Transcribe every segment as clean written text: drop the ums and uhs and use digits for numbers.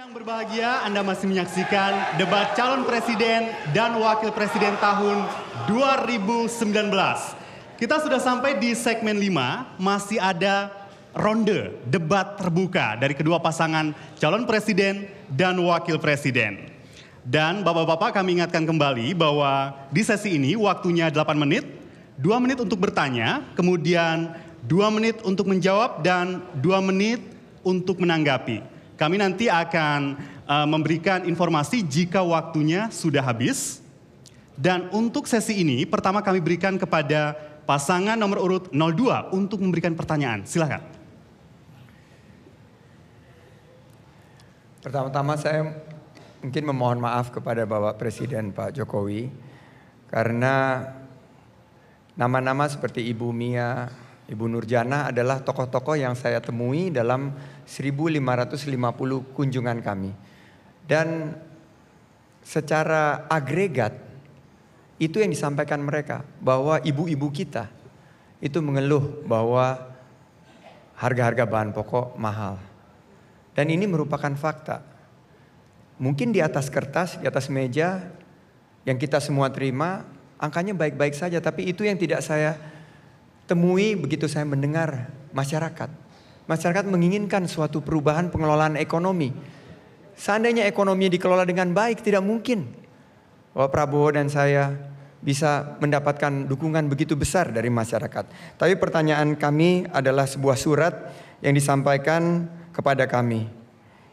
yang berbahagia, Anda masih menyaksikan debat calon presiden dan wakil presiden tahun 2019. Kita sudah sampai di segmen 5, masih ada ronde debat terbuka dari kedua pasangan calon presiden dan wakil presiden. Dan Bapak-Bapak, kami ingatkan kembali bahwa di sesi ini waktunya 8 menit, 2 menit untuk bertanya, kemudian 2 menit untuk menjawab dan 2 menit untuk menanggapi. Kami nanti akan memberikan informasi jika waktunya sudah habis. Dan untuk sesi ini, pertama kami berikan kepada pasangan nomor urut 02 untuk memberikan pertanyaan. Silakan. Pertama-tama saya mungkin memohon maaf kepada Bapak Presiden Pak Jokowi. Karena nama-nama seperti Ibu Mia, Ibu Nurjana adalah tokoh-tokoh yang saya temui dalam 1.550 kunjungan kami. Dan secara agregat itu yang disampaikan mereka, bahwa ibu-ibu kita itu mengeluh bahwa harga-harga bahan pokok mahal. Dan ini merupakan fakta. Mungkin di atas kertas, di atas meja yang kita semua terima, angkanya baik-baik saja, tapi itu yang tidak saya temui begitu saya mendengar masyarakat. Masyarakat menginginkan suatu perubahan pengelolaan ekonomi. Seandainya ekonomi dikelola dengan baik, tidak mungkin Bapak Prabowo dan saya bisa mendapatkan dukungan begitu besar dari masyarakat. Tapi pertanyaan kami adalah sebuah surat yang disampaikan kepada kami.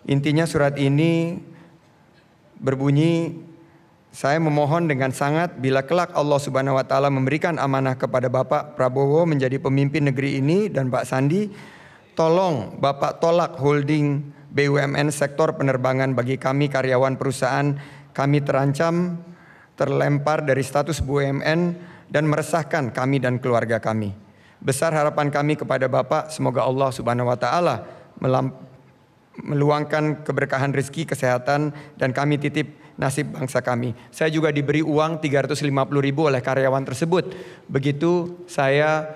Intinya surat ini berbunyi, saya memohon dengan sangat bila kelak Allah Subhanahu wa taala memberikan amanah kepada Bapak Prabowo menjadi pemimpin negeri ini dan Pak Sandi, tolong Bapak tolak holding BUMN sektor penerbangan bagi kami karyawan perusahaan. Kami terancam terlempar dari status BUMN dan meresahkan kami dan keluarga kami. Besar harapan kami kepada Bapak, semoga Allah Subhanahu wa taala meluangkan keberkahan rezeki, kesehatan, dan kami titip nasib bangsa kami. Saya juga diberi uang 350.000 oleh karyawan tersebut. Begitu saya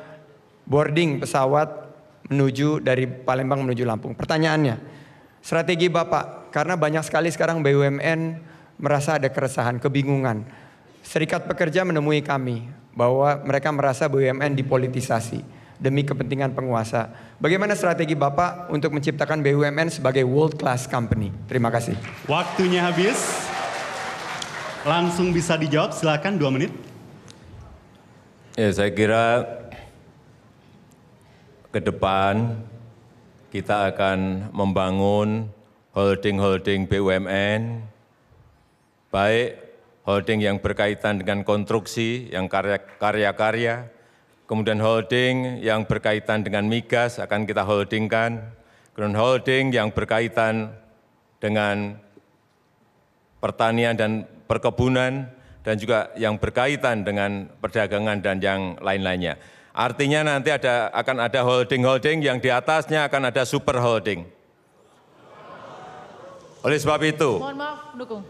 boarding pesawat menuju dari Palembang menuju Lampung. Pertanyaannya, strategi Bapak, karena banyak sekali sekarang BUMN merasa ada keresahan, kebingungan. Serikat Pekerja menemui kami bahwa mereka merasa BUMN dipolitisasi demi kepentingan penguasa. Bagaimana strategi Bapak untuk menciptakan BUMN sebagai world class company? Terima kasih. Waktunya habis. Langsung bisa dijawab, silakan 2 menit. Ya, saya kira ke depan kita akan membangun holding-holding BUMN, baik holding yang berkaitan dengan konstruksi, yang karya-karya, kemudian holding yang berkaitan dengan migas akan kita holdingkan, kemudian holding yang berkaitan dengan pertanian dan perkebunan, dan juga yang berkaitan dengan perdagangan dan yang lain-lainnya. Artinya nanti akan ada holding-holding yang di atasnya akan ada super holding. Oleh sebab itu, mohon maaf, mendukung.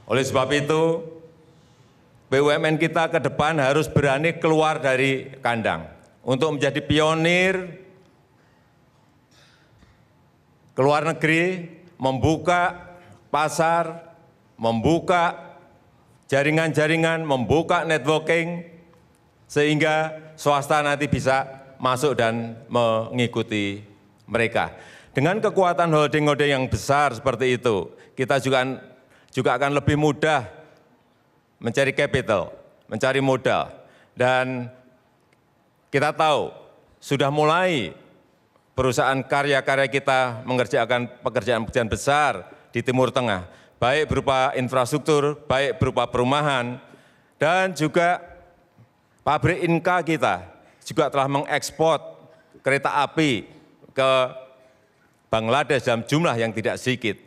Oleh sebab itu, BUMN kita ke depan harus berani keluar dari kandang untuk menjadi pionir ke luar negeri, membuka pasar, membuka jaringan-jaringan, membuka networking, sehingga swasta nanti bisa masuk dan mengikuti mereka. Dengan kekuatan holding-holding yang besar seperti itu, kita juga akan lebih mudah mencari capital, mencari modal. Dan kita tahu, sudah mulai perusahaan karya-karya kita mengerjakan pekerjaan-pekerjaan besar di Timur Tengah, baik berupa infrastruktur, baik berupa perumahan, dan juga pabrik Inka kita juga telah mengekspor kereta api ke Bangladesh dalam jumlah yang tidak sedikit.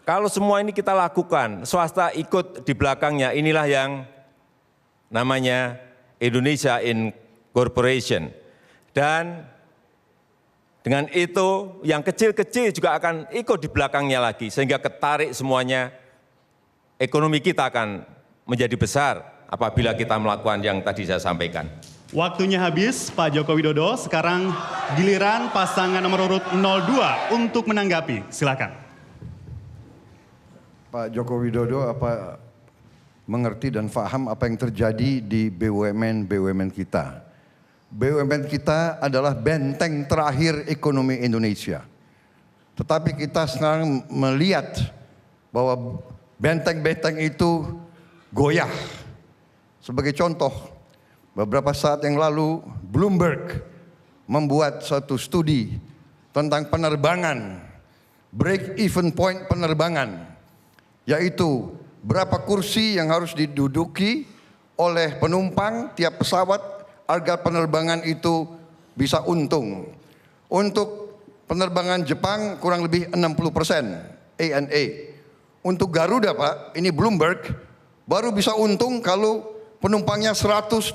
Kalau semua ini kita lakukan, swasta ikut di belakangnya, inilah yang namanya Indonesia Incorporation. Dan dengan itu yang kecil-kecil juga akan ikut di belakangnya lagi, sehingga ketarik semuanya, ekonomi kita akan menjadi besar apabila kita melakukan yang tadi saya sampaikan. Waktunya habis, Pak Joko Widodo. Sekarang giliran pasangan nomor urut 02 untuk menanggapi. Silakan. Pak Joko Widodo mengerti dan paham apa yang terjadi di BUMN kita. BUMN kita adalah benteng terakhir ekonomi Indonesia. Tetapi kita sekarang melihat bahwa benteng-benteng itu goyah. Sebagai contoh, beberapa saat yang lalu Bloomberg membuat satu studi tentang penerbangan, break even point penerbangan, yaitu berapa kursi yang harus diduduki oleh penumpang tiap pesawat agar penerbangan itu bisa untung. Untuk penerbangan Jepang kurang lebih 60% ANA. Untuk Garuda Pak, ini Bloomberg, baru bisa untung kalau penumpangnya 120%.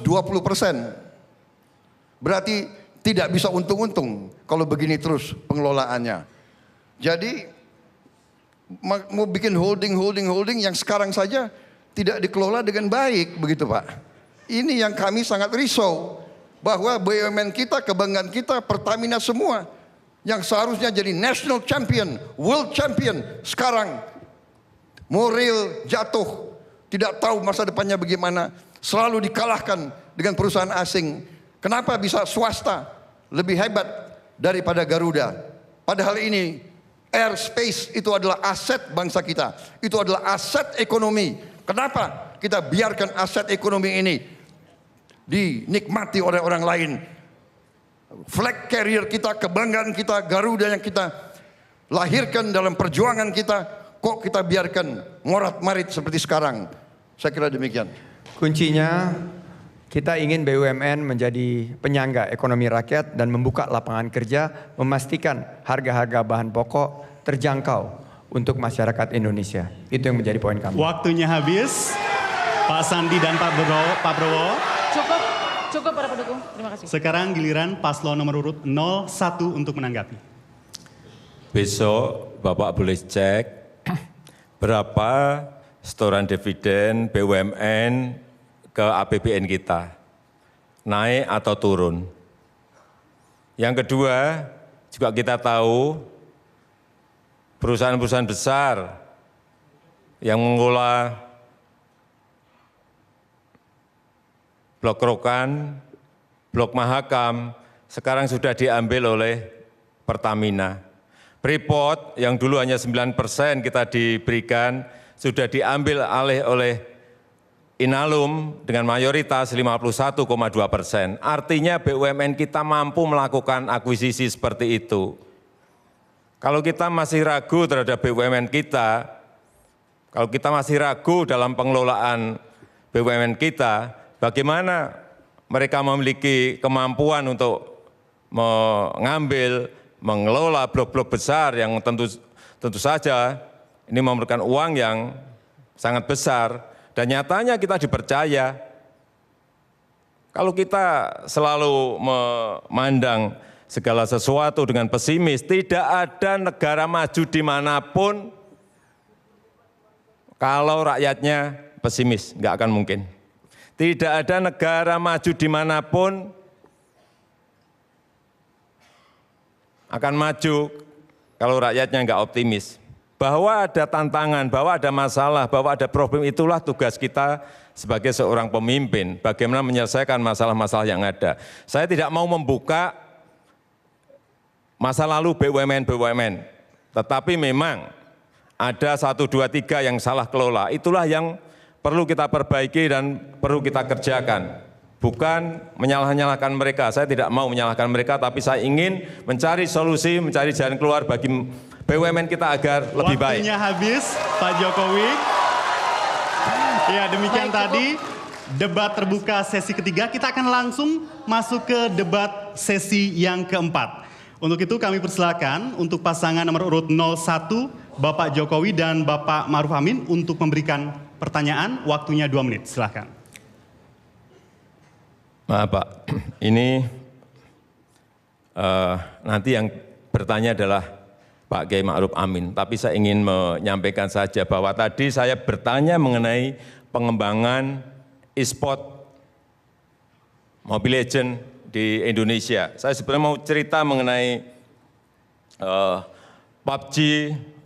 Berarti tidak bisa untung-untung kalau begini terus pengelolaannya. Jadi mau bikin holding yang sekarang saja tidak dikelola dengan baik, begitu Pak. Ini yang kami sangat risau, bahwa BUMN kita, kebanggaan kita, Pertamina semua, yang seharusnya jadi national champion, world champion, sekarang moral jatuh, tidak tahu masa depannya bagaimana, selalu dikalahkan dengan perusahaan asing. Kenapa bisa swasta lebih hebat daripada Garuda? Padahal ini airspace itu adalah aset bangsa kita, itu adalah aset ekonomi. Kenapa kita biarkan aset ekonomi ini dinikmati oleh orang lain? Flag carrier kita, kebanggaan kita, Garuda yang kita lahirkan dalam perjuangan kita, kok kita biarkan morat-marit seperti sekarang? Saya kira demikian. Kuncinya kita ingin BUMN menjadi penyangga ekonomi rakyat dan membuka lapangan kerja, memastikan harga-harga bahan pokok terjangkau untuk masyarakat Indonesia. Itu yang menjadi poin kami. Waktunya habis. Pak Sandi dan Pak Prabowo. Cukup para pendukung. Terima kasih. Sekarang giliran paslon nomor urut 01 untuk menanggapi. Besok Bapak boleh cek berapa setoran dividen BUMN ke APBN kita, naik atau turun. Yang kedua, juga kita tahu perusahaan-perusahaan besar yang mengelola Blok Rokan, Blok Mahakam, sekarang sudah diambil oleh Pertamina. Freeport yang dulu hanya 9% kita diberikan, sudah diambil alih oleh Inalum dengan mayoritas 51,2%. Artinya BUMN kita mampu melakukan akuisisi seperti itu. Kalau kita masih ragu terhadap BUMN kita, kalau kita masih ragu dalam pengelolaan BUMN kita, bagaimana mereka memiliki kemampuan untuk mengambil, mengelola blok-blok besar yang tentu saja ini memerlukan uang yang sangat besar. Dan nyatanya kita dipercaya. Kalau kita selalu memandang segala sesuatu dengan pesimis, tidak ada negara maju dimanapun kalau rakyatnya pesimis, nggak akan mungkin. Tidak ada negara maju dimanapun akan maju kalau rakyatnya nggak optimis. Bahwa ada tantangan, bahwa ada masalah, bahwa ada problem, itulah tugas kita sebagai seorang pemimpin. Bagaimana menyelesaikan masalah-masalah yang ada. Saya tidak mau membuka masa lalu BUMN, tetapi memang ada 1, 2, 3 yang salah kelola. Itulah yang perlu kita perbaiki dan perlu kita kerjakan. Bukan menyalah-nyalahkan mereka. Saya tidak mau menyalahkan mereka, tapi saya ingin mencari solusi, mencari jalan keluar bagi BUMN kita agar lebih baik. Waktunya habis, Pak Jokowi. Ya, demikian tadi debat terbuka sesi ketiga. Kita akan langsung masuk ke debat sesi yang keempat. Untuk itu kami persilakan untuk pasangan nomor urut 01, Bapak Jokowi dan Bapak Ma'ruf Amin untuk memberikan pertanyaan. Waktunya 2 menit, silakan. Maaf Pak, ini nanti yang bertanya adalah Pak Kiai Ma'ruf Amin, tapi saya ingin menyampaikan saja bahwa tadi saya bertanya mengenai pengembangan e-sport Mobile Legends di Indonesia. Saya sebenarnya mau cerita mengenai PUBG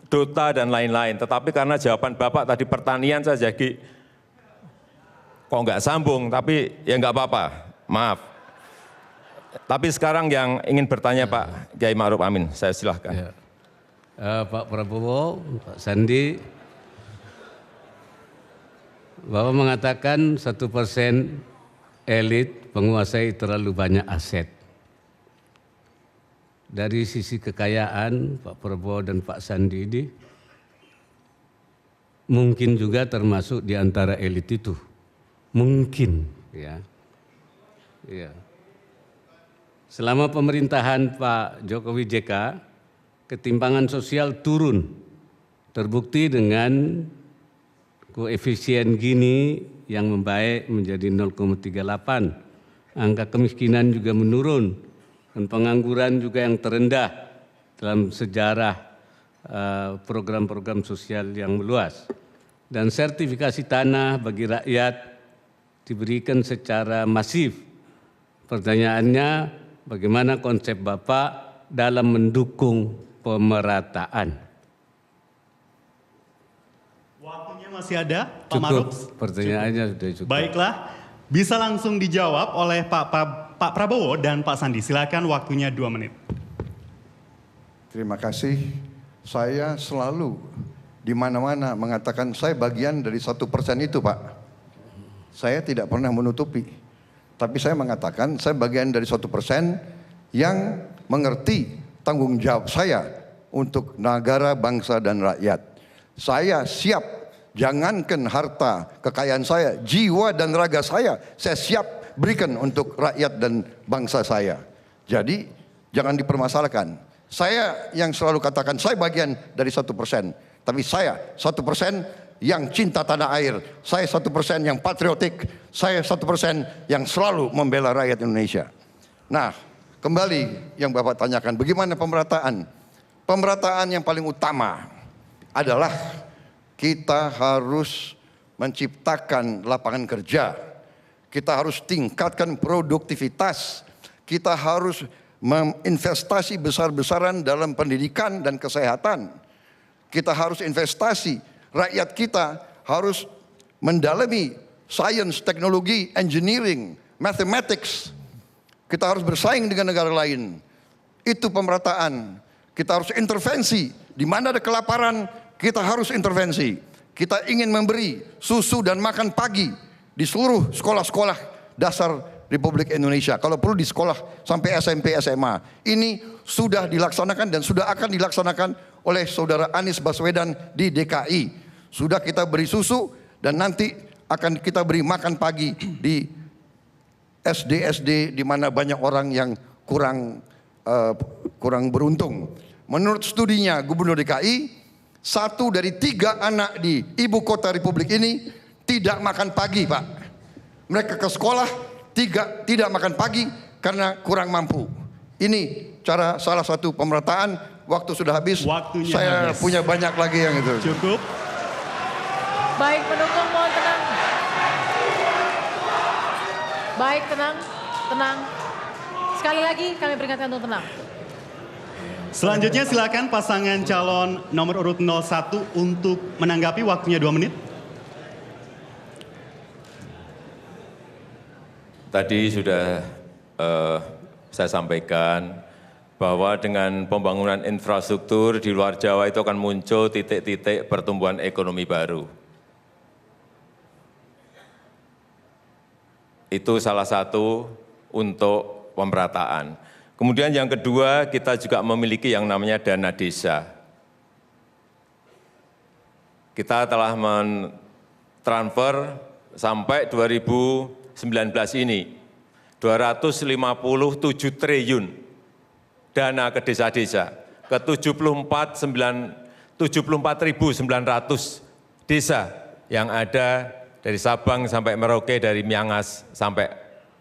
duta dan lain-lain. Tetapi karena jawaban Bapak tadi pertanian saya jadi kok nggak sambung, tapi ya nggak apa-apa, maaf. Tapi sekarang yang ingin bertanya Pak Kiai Ma'ruf Amin, saya silahkan. Ya. Pak Prabowo, Pak Sandi, Bapak mengatakan 1% elit menguasai terlalu banyak aset. Dari sisi kekayaan Pak Prabowo dan Pak Sandi ini mungkin juga termasuk di antara elit itu. Mungkin, ya. Ya. Selama pemerintahan Pak Jokowi JK, ketimpangan sosial turun. Terbukti dengan koefisien Gini yang membaik menjadi 0,38. Angka kemiskinan juga menurun dan pengangguran juga yang terendah dalam sejarah program-program sosial yang meluas. Dan sertifikasi tanah bagi rakyat diberikan secara masif. Pertanyaannya, bagaimana konsep Bapak dalam mendukung pemerataan? Waktunya masih ada, Pak Cukup, Ma'ruf? pertanyaannya sudah cukup. Baiklah, bisa langsung dijawab oleh Pak Prabowo dan Pak Sandi. Silakan, waktunya 2 menit. Terima kasih. Saya selalu di mana-mana mengatakan saya bagian dari 1% itu, Pak. Saya tidak pernah menutupi. Tapi saya mengatakan saya bagian dari 1% yang mengerti tanggung jawab saya untuk negara, bangsa, dan rakyat. Saya siap, jangankan harta kekayaan saya, jiwa dan raga saya siap berikan untuk rakyat dan bangsa saya. Jadi jangan dipermasalahkan. Saya yang selalu katakan saya bagian dari 1%. Tapi saya 1% yang cinta tanah air. Saya 1% yang patriotik. Saya 1% yang selalu membela rakyat Indonesia. Nah, kembali yang Bapak tanyakan, bagaimana pemerataan? Pemerataan yang paling utama adalah kita harus menciptakan lapangan kerja. Kita harus tingkatkan produktivitas. Kita harus menginvestasi besar-besaran dalam pendidikan dan kesehatan. Kita harus investasi, rakyat kita harus mendalami sains, teknologi, engineering, mathematics. Kita harus bersaing dengan negara lain. Itu pemerataan. Kita harus intervensi. Di mana ada kelaparan, kita harus intervensi. Kita ingin memberi susu dan makan pagi di seluruh sekolah-sekolah dasar Republik Indonesia. Kalau perlu di sekolah sampai SMP, SMA. Ini sudah dilaksanakan dan sudah akan dilaksanakan oleh Saudara Anies Baswedan di DKI. Sudah kita beri susu dan nanti akan kita beri makan pagi di SD-SD di mana banyak orang yang kurang beruntung. Menurut studinya Gubernur DKI, 1 dari 3 anak di ibu kota Republik ini tidak makan pagi, Pak. Mereka ke sekolah tidak makan pagi karena kurang mampu. Ini cara salah satu pemerataan. Waktu sudah habis. Waktunya saya habis. punya banyak lagi yang itu. Cukup. Baik, pendukung mohon tenang. Baik, tenang, tenang. Sekali lagi kami peringatkan untuk tenang. Selanjutnya silakan pasangan calon nomor urut 01 untuk menanggapi, waktunya 2 menit. Tadi sudah saya sampaikan bahwa dengan pembangunan infrastruktur di luar Jawa itu akan muncul titik-titik pertumbuhan ekonomi baru. Itu salah satu untuk pemerataan. Kemudian yang kedua, kita juga memiliki yang namanya dana desa. Kita telah mentransfer sampai 2019 ini 257 triliun dana ke desa-desa, ke 74.900 desa yang ada dari Sabang sampai Merauke, dari Miangas sampai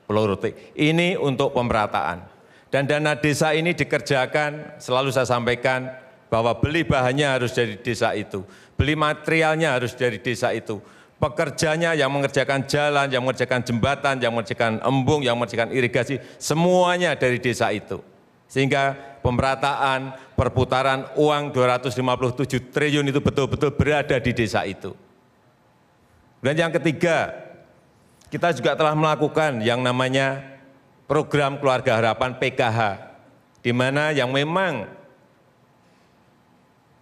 Pulau Rote. Ini untuk pemerataan. Dan dana desa ini dikerjakan, selalu saya sampaikan bahwa beli bahannya harus dari desa itu, beli materialnya harus dari desa itu. Pekerjanya yang mengerjakan jalan, yang mengerjakan jembatan, yang mengerjakan embung, yang mengerjakan irigasi, semuanya dari desa itu. Sehingga pemerataan, perputaran uang 257 triliun itu betul-betul berada di desa itu. Dan yang ketiga, kita juga telah melakukan yang namanya program Keluarga Harapan PKH, di mana yang memang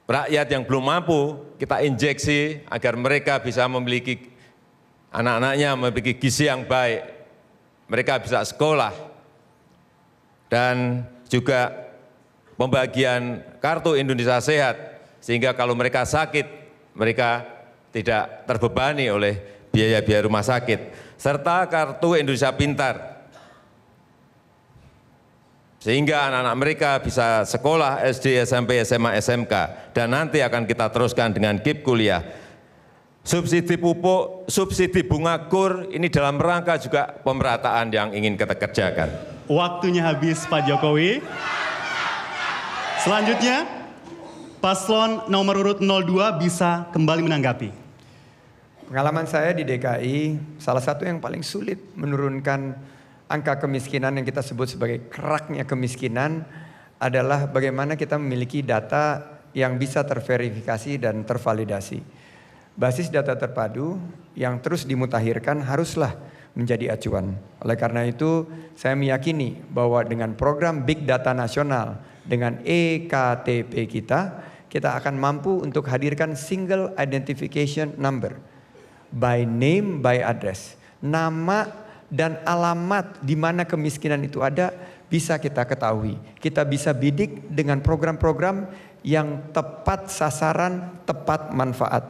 rakyat yang belum mampu kita injeksi agar mereka bisa memiliki anak-anaknya memiliki gizi yang baik, mereka bisa sekolah, dan juga pembagian kartu Indonesia Sehat, sehingga kalau mereka sakit, mereka tidak terbebani oleh biaya-biaya rumah sakit, serta kartu Indonesia Pintar, sehingga anak-anak mereka bisa sekolah SD, SMP, SMA, SMK, dan nanti akan kita teruskan dengan KIP kuliah. Subsidi pupuk, subsidi bunga kur, ini dalam rangka juga pemerataan yang ingin kita kerjakan. Waktunya habis Pak Jokowi. Selanjutnya, paslon nomor urut 02 bisa kembali menanggapi. Pengalaman saya di DKI, salah satu yang paling sulit menurunkan angka kemiskinan yang kita sebut sebagai keraknya kemiskinan adalah bagaimana kita memiliki data yang bisa terverifikasi dan tervalidasi. Basis data terpadu yang terus dimutakhirkan haruslah menjadi acuan. Oleh karena itu, saya meyakini bahwa dengan program Big Data Nasional, dengan EKTP kita akan mampu untuk hadirkan single identification number by name, by address. Nama dan alamat di mana kemiskinan itu ada bisa kita ketahui. Kita bisa bidik dengan program-program yang tepat sasaran, tepat manfaat.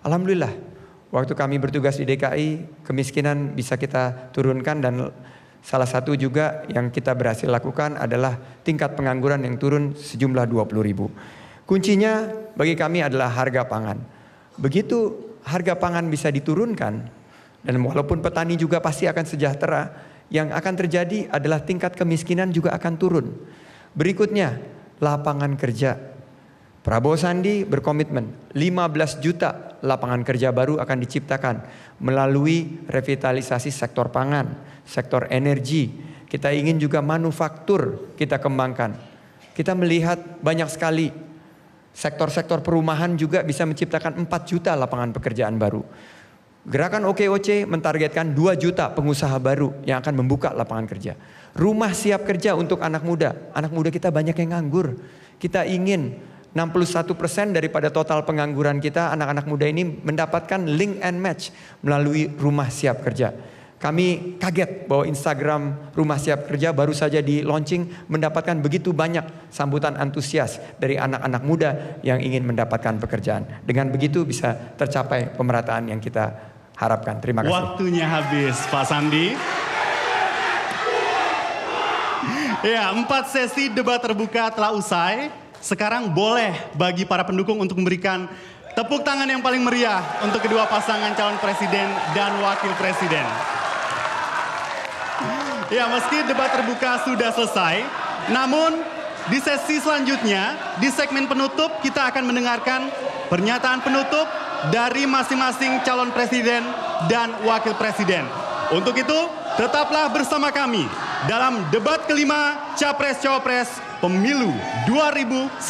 Alhamdulillah, waktu kami bertugas di DKI, kemiskinan bisa kita turunkan, dan salah satu juga yang kita berhasil lakukan adalah tingkat pengangguran yang turun sejumlah 20.000. Kuncinya bagi kami adalah harga pangan. Begitu harga pangan bisa diturunkan, dan walaupun petani juga pasti akan sejahtera, yang akan terjadi adalah tingkat kemiskinan juga akan turun. Berikutnya, lapangan kerja. Prabowo Sandi berkomitmen 15 juta lapangan kerja baru akan diciptakan melalui revitalisasi sektor pangan, sektor energi. Kita ingin juga manufaktur kita kembangkan. Kita melihat banyak sekali sektor-sektor perumahan juga bisa menciptakan 4 juta lapangan pekerjaan baru. Gerakan OKOC mentargetkan 2 juta pengusaha baru yang akan membuka lapangan kerja. Rumah siap kerja untuk anak muda. Anak muda kita banyak yang nganggur. Kita ingin 61% daripada total pengangguran kita, anak-anak muda ini mendapatkan link and match melalui rumah siap kerja. Kami kaget bahwa Instagram rumah siap kerja baru saja di launching mendapatkan begitu banyak sambutan antusias dari anak-anak muda yang ingin mendapatkan pekerjaan. Dengan begitu bisa tercapai pemerataan yang kita harapkan. Terima kasih. Waktunya habis Pak Sandi. Ya, 4 sesi debat terbuka telah usai. Sekarang boleh bagi para pendukung untuk memberikan tepuk tangan yang paling meriah untuk kedua pasangan calon presiden dan wakil presiden. Ya, meski debat terbuka sudah selesai, namun di sesi selanjutnya, di segmen penutup kita akan mendengarkan pernyataan penutup dari masing-masing calon presiden dan wakil presiden. Untuk itu, tetaplah bersama kami dalam debat kelima Capres-Cawapres Pemilu 2019.